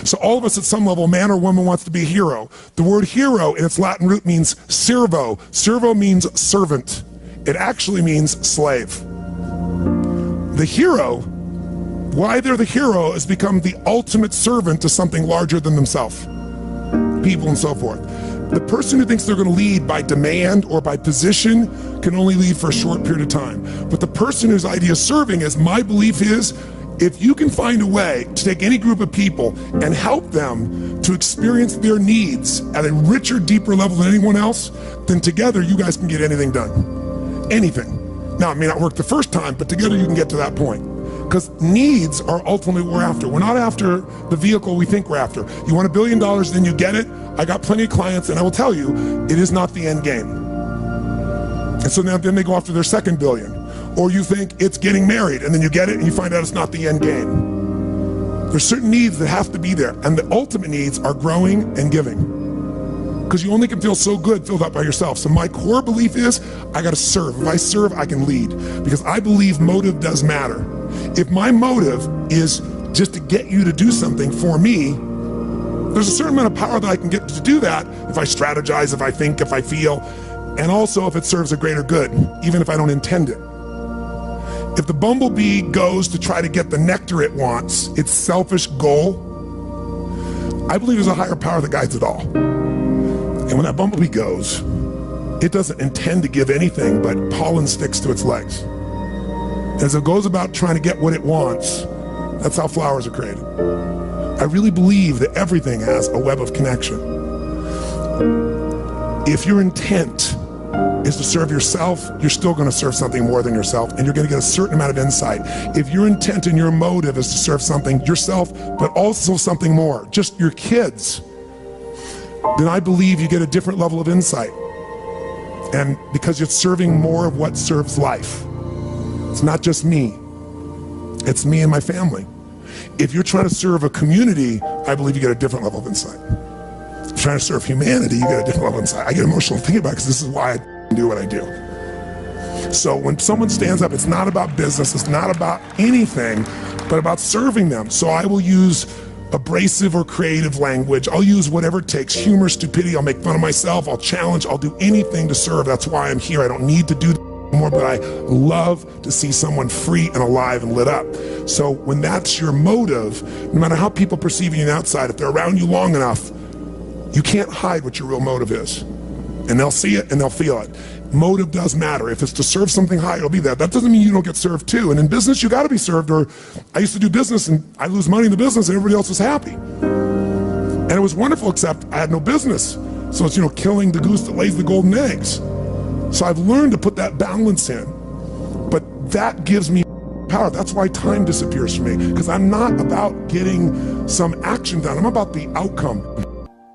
So all of us at some level, man or woman, wants to be a hero. The word hero in its Latin root means servo. Servo means servant. It actually means slave. The hero, why they're the hero, is become the ultimate servant to something larger than themselves, people and so forth. The person who thinks they're going to lead by demand or by position can only lead for a short period of time. But the person whose idea of serving is, my belief is, if you can find a way to take any group of people and help them to experience their needs at a richer, deeper level than anyone else, then together you guys can get anything done. Anything. Now, it may not work the first time, but together you can get to that point. Because needs are ultimately what we're after. We're not after the vehicle we think we're after. You want $1 billion, then you get it. I got plenty of clients, and I will tell you, it is not the end game. And so now then they go after their second billion. Or you think it's getting married, and then you get it, and you find out it's not the end game. There's certain needs that have to be there, and the ultimate needs are growing and giving. Because you only can feel so good filled up by yourself. So my core belief is, I gotta serve. If I serve, I can lead. Because I believe motive does matter. If my motive is just to get you to do something for me, there's a certain amount of power that I can get to do that if I strategize, if I think, if I feel, and also if it serves a greater good, even if I don't intend it. If the bumblebee goes to try to get the nectar it wants, its selfish goal, I believe there's a higher power that guides it all. And when that bumblebee goes, it doesn't intend to give anything but pollen sticks to its legs. As it goes about trying to get what it wants, that's how flowers are created. I really believe that everything has a web of connection. If your intent is to serve yourself, you're still going to serve something more than yourself, and you're going to get a certain amount of insight. If your intent and your motive is to serve something, yourself, but also something more, just your kids, then I believe you get a different level of insight. And because you're serving more of what serves life. It's not just me, it's me and my family. If you're trying to serve a community, I believe you get a different level of insight. If you're trying to serve humanity, you get a different level of insight. I get emotional thinking about it because this is why I do what I do. So when someone stands up, it's not about business, it's not about anything, but about serving them. So I will use abrasive or creative language. I'll use whatever it takes, humor, stupidity, I'll make fun of myself, I'll challenge, I'll do anything to serve. That's why I'm here. I don't need to do more, but I love to see someone free and alive and lit up. So when that's your motive, no matter how people perceive you on the outside, if they're around you long enough, you can't hide what your real motive is. And they'll see it and they'll feel it. Motive does matter. If it's to serve something high, it'll be there. That doesn't mean you don't get served too. And in business, you gotta be served. Or I used to do business and I lose money in the business and everybody else was happy. And it was wonderful, except I had no business. So it's, killing the goose that lays the golden eggs. So I've learned to put that balance in, but that gives me power. That's why time disappears from me, because I'm not about getting some action done. I'm about the outcome.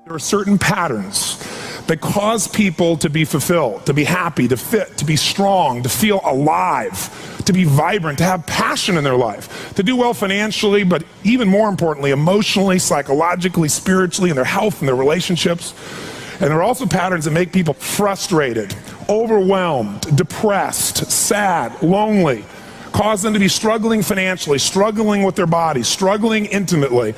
There are certain patterns that cause people to be fulfilled, to be happy, to fit, to be strong, to feel alive, to be vibrant, to have passion in their life, to do well financially, but even more importantly, emotionally, psychologically, spiritually, in their health and their relationships. And there are also patterns that make people frustrated, overwhelmed, depressed, sad, lonely, cause them to be struggling financially, struggling with their body, struggling intimately.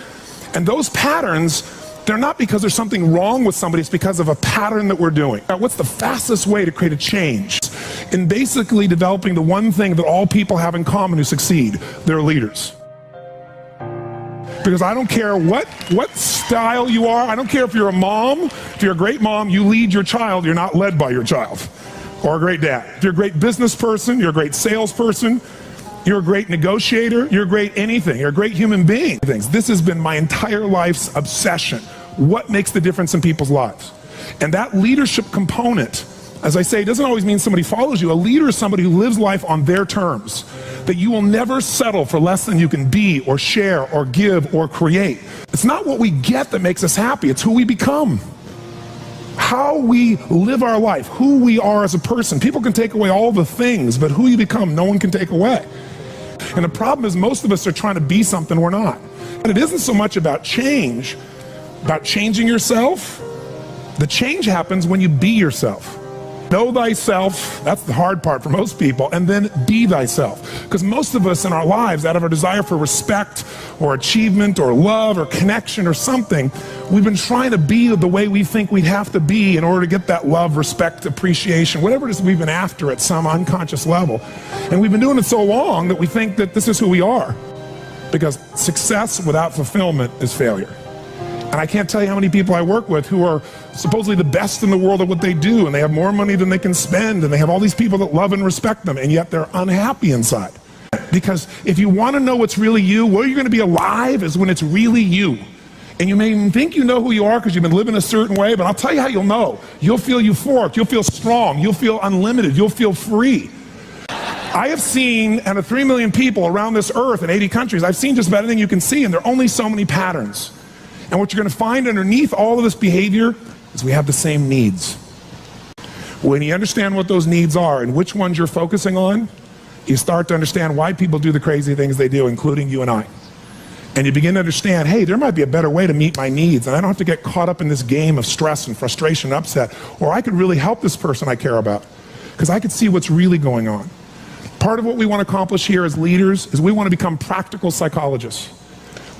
And those patterns, they're not because there's something wrong with somebody, it's because of a pattern that we're doing. Now, what's the fastest way to create a change? In basically developing the one thing that all people have in common who succeed, they're leaders. Because I don't care what style you are, I don't care if you're a mom, if you're a great mom, you lead your child, you're not led by your child. Or a great dad. If you're a great business person, you're a great salesperson, you're a great negotiator, you're a great anything, you're a great human being. This has been my entire life's obsession. What makes the difference in people's lives? And that leadership component, as I say, it doesn't always mean somebody follows you. A leader is somebody who lives life on their terms, that you will never settle for less than you can be or share or give or create. It's not what we get that makes us happy, it's who we become. How we live our life, who we are as a person. People can take away all the things, but who you become, no one can take away. And the problem is most of us are trying to be something we're not. And it isn't so much about change, about changing yourself. The change happens when you be yourself. Know thyself, that's the hard part for most people, and then be thyself. Because most of us in our lives, out of our desire for respect or achievement or love or connection or something, we've been trying to be the way we think we'd have to be in order to get that love, respect, appreciation, whatever it is we've been after at some unconscious level. And we've been doing it so long that we think that this is who we are. Because success without fulfillment is failure. And I can't tell you how many people I work with who are supposedly the best in the world at what they do, and they have more money than they can spend, and they have all these people that love and respect them, and yet they're unhappy inside. Because if you want to know what's really you, where you're going to be alive is when it's really you. And you may even think you know who you are because you've been living a certain way, but I'll tell you how you'll know. You'll feel euphoric, you'll feel strong, you'll feel unlimited, you'll feel free. I have seen, out of 3 million people around this earth in 80 countries, I've seen just about anything you can see, and there are only so many patterns. And what you're going to find underneath all of this behavior is we have the same needs. When you understand what those needs are and which ones you're focusing on, you start to understand why people do the crazy things they do, including you and I. And you begin to understand, hey, there might be a better way to meet my needs, and I don't have to get caught up in this game of stress and frustration and upset, or I could really help this person I care about, because I could see what's really going on. Part of what we want to accomplish here as leaders is we want to become practical psychologists.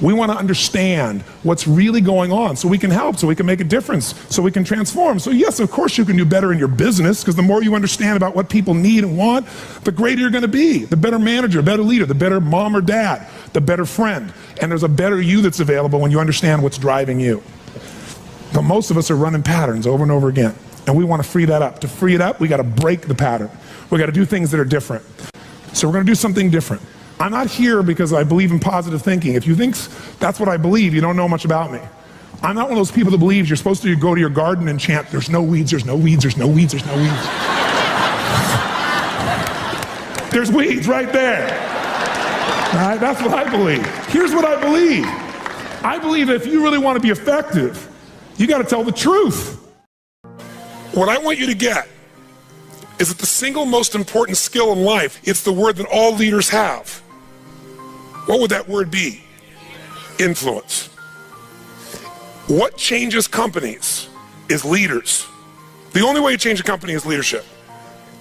We want to understand what's really going on so we can help, so we can make a difference, so we can transform. So yes, of course you can do better in your business, because the more you understand about what people need and want, the greater you're going to be. The better manager, better leader, the better mom or dad, the better friend. And there's a better you that's available when you understand what's driving you. But most of us are running patterns over and over again. And we want to free that up. To free it up, we got to break the pattern. We got to do things that are different. So we're going to do something different. I'm not here because I believe in positive thinking. If you think that's what I believe, you don't know much about me. I'm not one of those people that believes you're supposed to go to your garden and chant, there's no weeds, there's no weeds, there's no weeds, there's no weeds. There's weeds right there. All right, that's what I believe. Here's what I believe. I believe that if you really want to be effective, you got to tell the truth. What I want you to get is that the single most important skill in life, it's the word that all leaders have. What would that word be? Influence. What changes companies is leaders. The only way you change a company is leadership.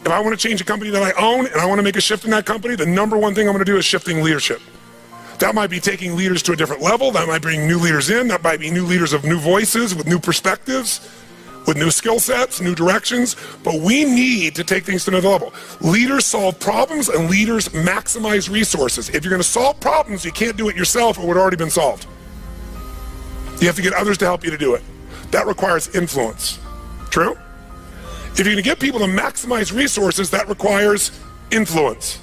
If I want to change a company that I own and I want to make a shift in that company, the number one thing I'm going to do is shifting leadership. That might be taking leaders to a different level. That might bring new leaders in. That might be new leaders of new voices with new perspectives, with new skill sets, new directions, but we need to take things to another level. Leaders solve problems and leaders maximize resources. If you're going to solve problems, you can't do it yourself, it would have already been solved. You have to get others to help you to do it. That requires influence. True? If you're going to get people to maximize resources, that requires influence.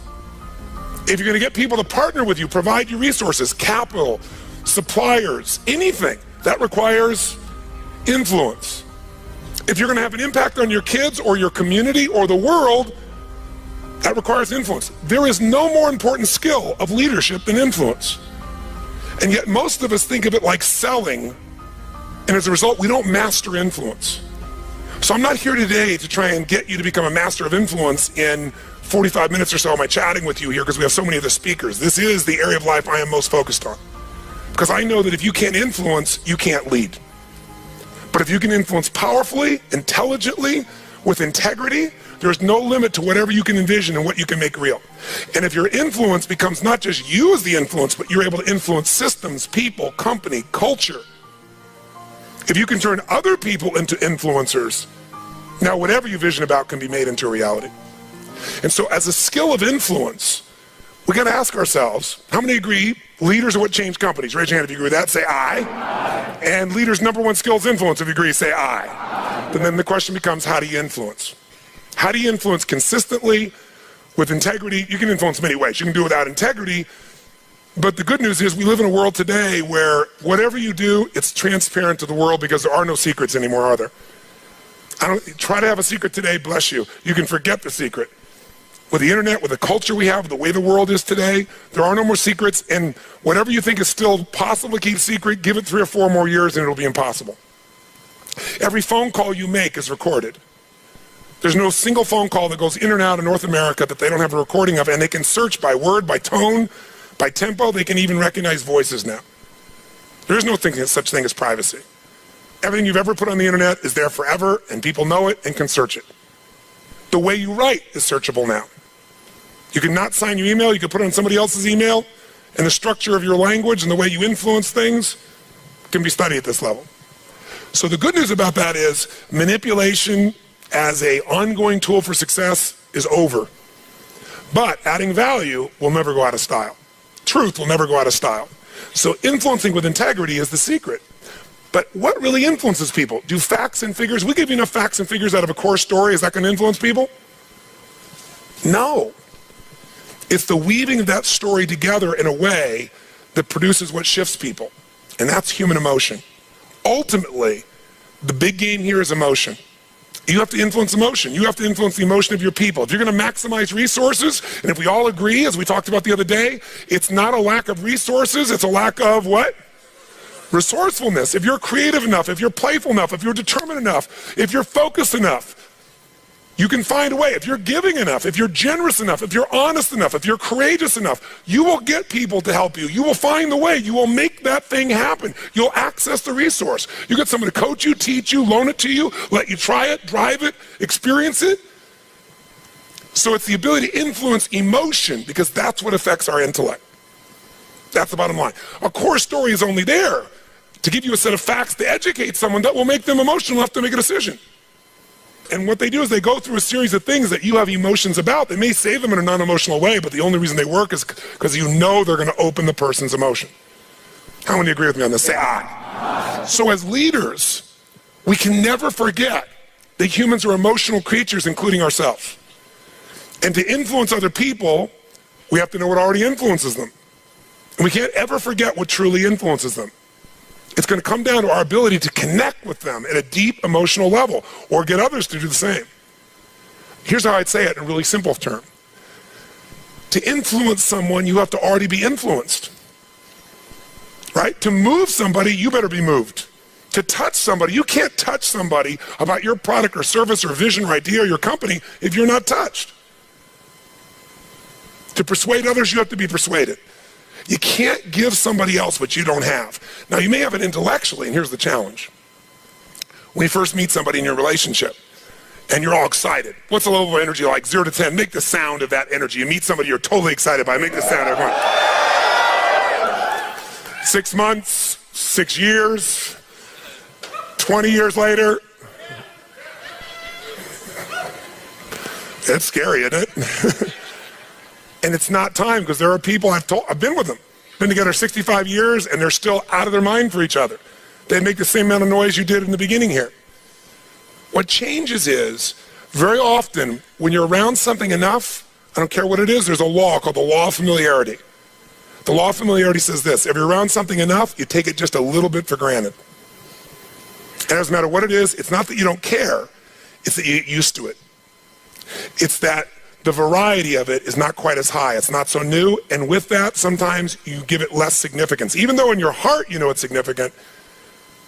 If you're going to get people to partner with you, provide you resources, capital, suppliers, anything, that requires influence. If you're going to have an impact on your kids or your community or the world, that requires influence. There is no more important skill of leadership than influence. And yet most of us think of it like selling, and as a result, we don't master influence. So I'm not here today to try and get you to become a master of influence in 45 minutes or so of my chatting with you here, because we have so many of the speakers. This is the area of life I am most focused on. Because I know that if you can't influence, you can't lead. But if you can influence powerfully, intelligently, with integrity, there's no limit to whatever you can envision and what you can make real. And if your influence becomes not just you as the influence, but you're able to influence systems, people, company, culture. If you can turn other people into influencers, now whatever you vision about can be made into a reality. And so as a skill of influence, we got to ask ourselves, how many agree leaders are what change companies? Raise your hand if you agree with that, say aye. Aye. And leaders' number one skill is influence. If you agree, say aye. Aye. And then the question becomes, how do you influence? How do you influence consistently with integrity? You can influence many ways. You can do it without integrity. But the good news is we live in a world today where whatever you do, it's transparent to the world, because there are no secrets anymore, are there? Try to have a secret today, bless you. You can forget the secret. With the internet, with the culture we have, the way the world is today, there are no more secrets, and whatever you think is still possible to keep secret, give it 3 or 4 more years and it'll be impossible. Every phone call you make is recorded. There's no single phone call that goes in or out of North America that they don't have a recording of, and they can search by word, by tone, by tempo. They can even recognize voices now. There is no such thing as privacy. Everything you've ever put on the internet is there forever, and people know it and can search it. The way you write is searchable now. You can not sign your email, you can put it on somebody else's email, and the structure of your language and the way you influence things can be studied at this level. So the good news about that is manipulation as an ongoing tool for success is over. But adding value will never go out of style. Truth will never go out of style. So influencing with integrity is the secret. But what really influences people? Do facts and figures, we give you enough facts and figures out of a core story, is that going to influence people? No. It's the weaving of that story together in a way that produces what shifts people. And that's human emotion. Ultimately, the big game here is emotion. You have to influence emotion. You have to influence the emotion of your people. If you're going to maximize resources, and if we all agree, as we talked about the other day, it's not a lack of resources, it's a lack of what? Resourcefulness. If you're creative enough, if you're playful enough, if you're determined enough, if you're focused enough, you can find a way. If you're giving enough, if you're generous enough, if you're honest enough, if you're courageous enough, you will get people to help you. You will find the way. You will make that thing happen. You'll access the resource. You get someone to coach you, teach you, loan it to you, let you try it, drive it, experience it. So it's the ability to influence emotion, because that's what affects our intellect. That's the bottom line. A core story is only there to give you a set of facts to educate someone that will make them emotional enough to make a decision. And what they do is they go through a series of things that you have emotions about. They may say them in a non-emotional way, but the only reason they work is because you know they're going to open the person's emotion. How many agree with me on this? Say aye. So as leaders, we can never forget that humans are emotional creatures, including ourselves. And to influence other people, we have to know what already influences them. And we can't ever forget what truly influences them. It's going to come down to our ability to connect with them at a deep emotional level, or get others to do the same. Here's how I'd say it in a really simple term. To influence someone, you have to already be influenced. Right? To move somebody, you better be moved. To touch somebody, you can't touch somebody about your product or service or vision or idea or your company if you're not touched. To persuade others, you have to be persuaded. You can't give somebody else what you don't have. Now, you may have it intellectually, and here's the challenge. When you first meet somebody in your relationship, and you're all excited, what's the level of energy like? 0 to 10, make the sound of that energy. You meet somebody you're totally excited by, make the sound, everyone. 6 months, 6 years, 20 years later. It's scary, isn't it? And it's not time, because there are people I've been with them, been together 65 years, and they're still out of their mind for each other. They make the same amount of noise you did in the beginning here. What changes is, very often, when you're around something enough, I don't care what it is, there's a law called the law of familiarity. The law of familiarity says this: if you're around something enough, you take it just a little bit for granted. And it doesn't matter what it is, it's not that you don't care, it's that you get used to it. It's that the variety of it is not quite as high. It's not so new, and with that, sometimes you give it less significance. Even though in your heart you know it's significant,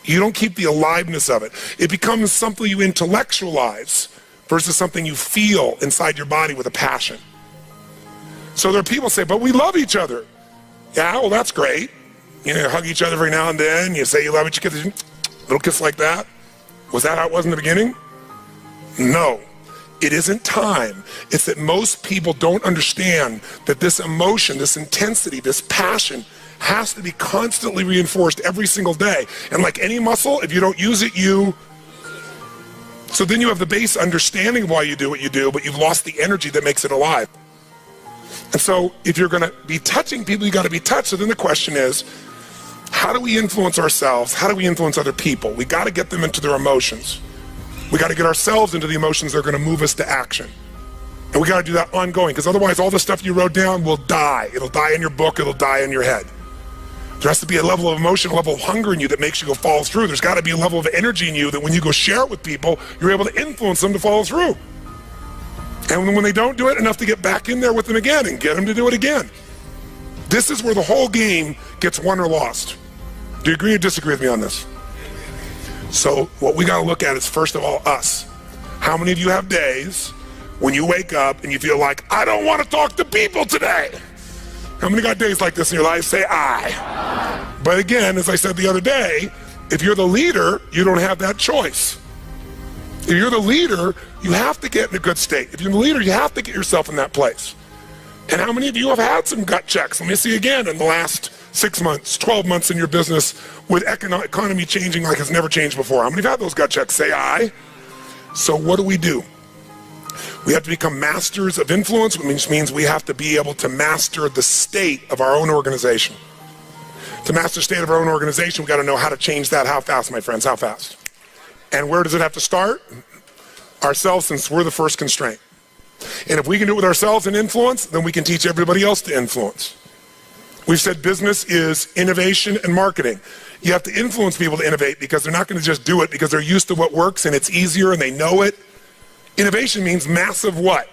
you don't keep the aliveness of it. It becomes something you intellectualize versus something you feel inside your body with a passion. So there are people who say, but we love each other. Yeah, well, that's great. You know, you hug each other every now and then. You say you love each other, little kiss like that. Was that how it was in the beginning? No. It isn't time. It's that most people don't understand that this emotion, this intensity, this passion has to be constantly reinforced every single day. And like any muscle, if you don't use it, so then you have the base understanding of why you do what you do, but you've lost the energy that makes it alive. And so if you're going to be touching people, you got to be touched. So then the question is, how do we influence ourselves? How do we influence other people? We got to get them into their emotions. We got to get ourselves into the emotions that are going to move us to action. And we got to do that ongoing, because otherwise all the stuff you wrote down will die. It'll die in your book, it'll die in your head. There has to be a level of emotion, a level of hunger in you that makes you go follow through. There's got to be a level of energy in you that when you go share it with people, you're able to influence them to follow through. And when they don't do it, enough to get back in there with them again and get them to do it again. This is where the whole game gets won or lost. Do you agree or disagree with me on this? So what we got to look at is, first of all, us. How many of you have days when you wake up and you feel like, I don't want to talk to people today? How many got days like this in your life? Say aye. But again, as I said the other day, if you're the leader, you don't have that choice. If you're the leader, you have to get in a good state. If you're the leader, you have to get yourself in that place. And how many of you have had some gut checks? Let me see again in the last 6 months, 12 months in your business with economy changing like it's never changed before. How many have had those gut checks? Say aye. So what do? We have to become masters of influence, which means we have to be able to master the state of our own organization. To master the state of our own organization, we've got to know how to change that. How fast, my friends? How fast? And where does it have to start? Ourselves, since we're the first constraint. And if we can do it with ourselves and influence, then we can teach everybody else to influence. We've said business is innovation and marketing. You have to influence people to innovate because they're not going to just do it because they're used to what works and it's easier and they know it. Innovation means massive what?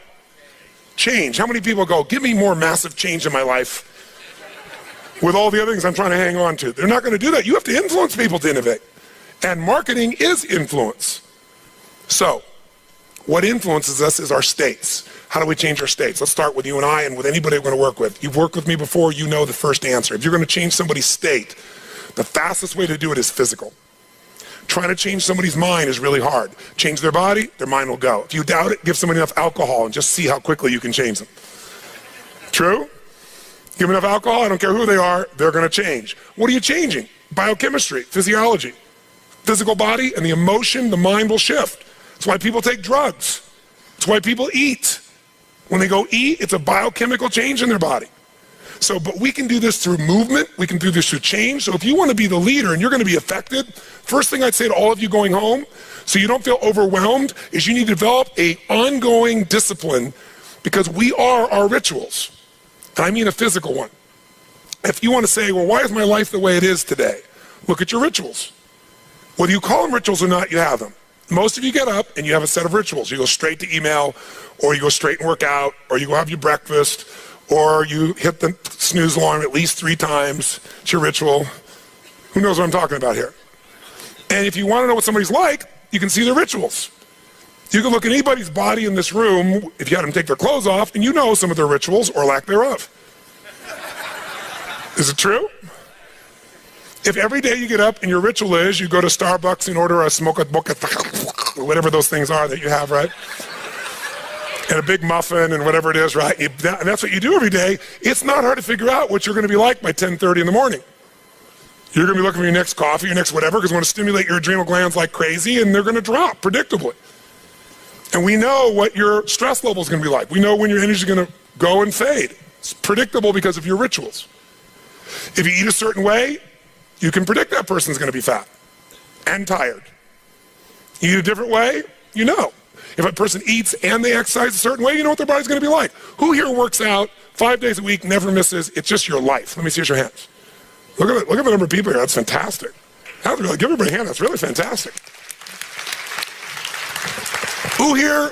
Change. How many people go, give me more massive change in my life with all the other things I'm trying to hang on to? They're not going to do that. You have to influence people to innovate. And marketing is influence. So, what influences us is our states. How do we change our states? Let's start with you and I and with anybody we're going to work with. You've worked with me before, you know the first answer. If you're going to change somebody's state, the fastest way to do it is physical. Trying to change somebody's mind is really hard. Change their body, their mind will go. If you doubt it, give somebody enough alcohol and just see how quickly you can change them. True? Give them enough alcohol, I don't care who they are, they're going to change. What are you changing? Biochemistry, physiology. Physical body and the emotion, the mind will shift. That's why people take drugs. That's why people eat. When they go eat, it's a biochemical change in their body. So, but we can do this through movement. We can do this through change. So if you want to be the leader and you're going to be affected, first thing I'd say to all of you going home, so you don't feel overwhelmed, is you need to develop an ongoing discipline because we are our rituals. And I mean a physical one. If you want to say, well, why is my life the way it is today? Look at your rituals. Whether you call them rituals or not, you have them. Most of you get up and you have a set of rituals. You go straight to email, or you go straight and work out, or you go have your breakfast, or you hit the snooze alarm at least 3 times. It's your ritual. Who knows what I'm talking about here? And if you want to know what somebody's like, you can see their rituals. You can look at anybody's body in this room, if you had them take their clothes off, and you know some of their rituals or lack thereof. Is it true? If every day you get up and your ritual is you go to Starbucks and order a smoke boca, whatever those things are that you have, right? And a big muffin and whatever it is, right? And that's what you do every day. It's not hard to figure out what you're going to be like by 10:30 in the morning. You're going to be looking for your next coffee, your next whatever, because we want to stimulate your adrenal glands like crazy, and they're going to drop predictably. And we know what your stress level is going to be like. We know when your energy is going to go and fade. It's predictable because of your rituals. If you eat a certain way, you can predict that person's going to be fat and tired. You eat a different way, you know. If a person eats and they exercise a certain way, you know what their body's going to be like. Who here works out 5 days a week, never misses? It's just your life. Let me see your hands. Look at the number of people here. That's fantastic. Give everybody a hand. That's really fantastic. Who here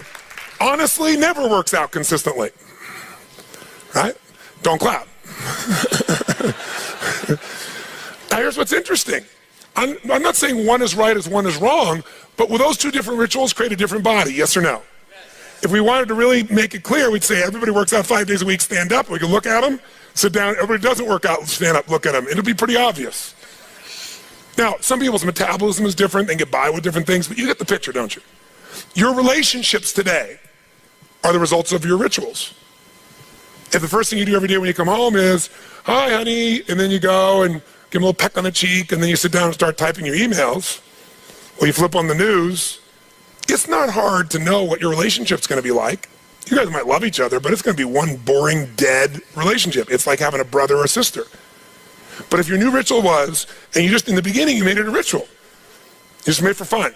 honestly never works out consistently? Right? Don't clap. Now here's what's interesting. I'm not saying one is right as one is wrong, but will those 2 different rituals create a different body, yes or no? Yes. If we wanted to really make it clear, we'd say everybody works out 5 days a week, stand up, we can look at them, sit down, everybody doesn't work out, stand up, look at them. It'll be pretty obvious. Now, some people's metabolism is different, they get by with different things, but you get the picture, don't you? Your relationships today are the results of your rituals. If the first thing you do every day when you come home is, hi honey, and then you go and give them a little peck on the cheek, and then you sit down and start typing your emails, or you flip on the news, it's not hard to know what your relationship's going to be like. You guys might love each other, but it's going to be one boring, dead relationship. It's like having a brother or sister. But if your new ritual was, and you just, in the beginning, you made it a ritual. You just made it for fun.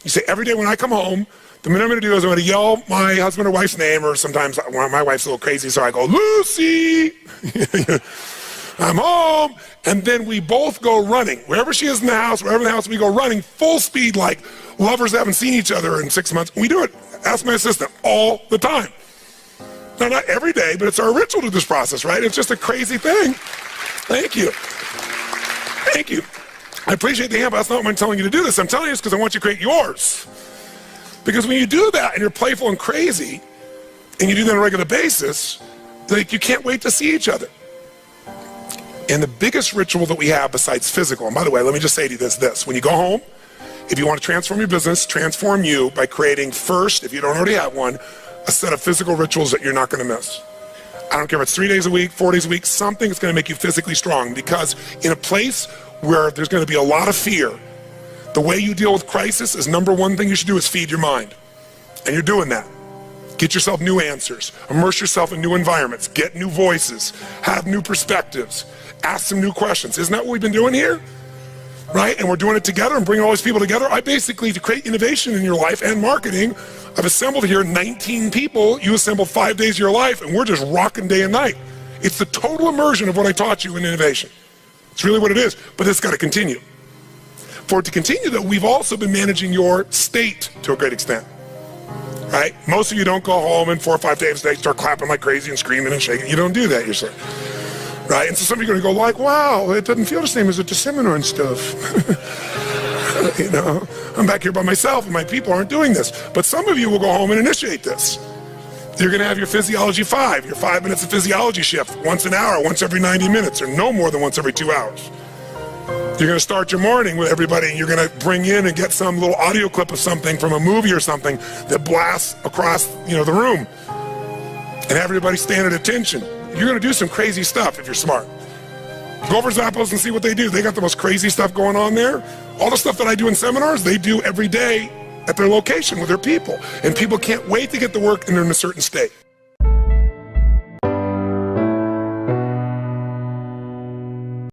You say, every day when I come home, the minute I'm going to do is I'm going to yell my husband or wife's name, or sometimes my wife's a little crazy, so I go, Lucy! I'm home, and then we both go running. Wherever she is in the house, wherever in the house, we go running full speed like lovers that haven't seen each other in 6 months. We do it. Ask my assistant all the time. Now, not every day, but it's our ritual to this process, right? It's just a crazy thing. Thank you. Thank you. I appreciate the hand, but that's not why I'm telling you to do this. I'm telling you this because I want you to create yours. Because when you do that and you're playful and crazy, and you do that on a regular basis, like you can't wait to see each other. And the biggest ritual that we have besides physical, and by the way, let me just say to you this, when you go home, If you want to transform your business, transform you by creating first, if you don't already have one, a set of physical rituals that you're not going to miss. I don't care if it's 3 days a week, 4 days a week, something that's going to make you physically strong, because in a place where there's going to be a lot of fear, the way you deal with crisis is number one thing you should do is feed your mind. And you're doing that. Get yourself new answers, immerse yourself in new environments, get new voices, have new perspectives, ask some new questions. Isn't that what we've been doing here? Right? And we're doing it together and bringing all these people together. I basically, to create innovation in your life and marketing, I've assembled here 19 people. You assembled 5 days of your life, and we're just rocking day and night. It's the total immersion of what I taught you in innovation. It's really what it is, but it's got to continue. For it to continue, though, we've also been managing your state to a great extent. Right? Most of you don't go home and 4 or 5 days a day start clapping like crazy and screaming and shaking. You don't do that usually. Right? And so some of you are going to go like, wow, it doesn't feel the same as at the seminar and stuff. You know, I'm back here by myself and my people aren't doing this. But some of you will go home and initiate this. You're going to have your Physiology 5, your 5 minutes of physiology shift, once an hour, once every 90 minutes, or no more than once every 2 hours. You're going to start your morning with everybody, and you're going to bring in and get some little audio clip of something from a movie or something that blasts across, the room. And everybody stand at attention. You're going to do some crazy stuff if you're smart. Go over Zappos and see what they do. They got the most crazy stuff going on there. All the stuff that I do in seminars, they do every day at their location with their people. And people can't wait to get to work and they're in a certain state.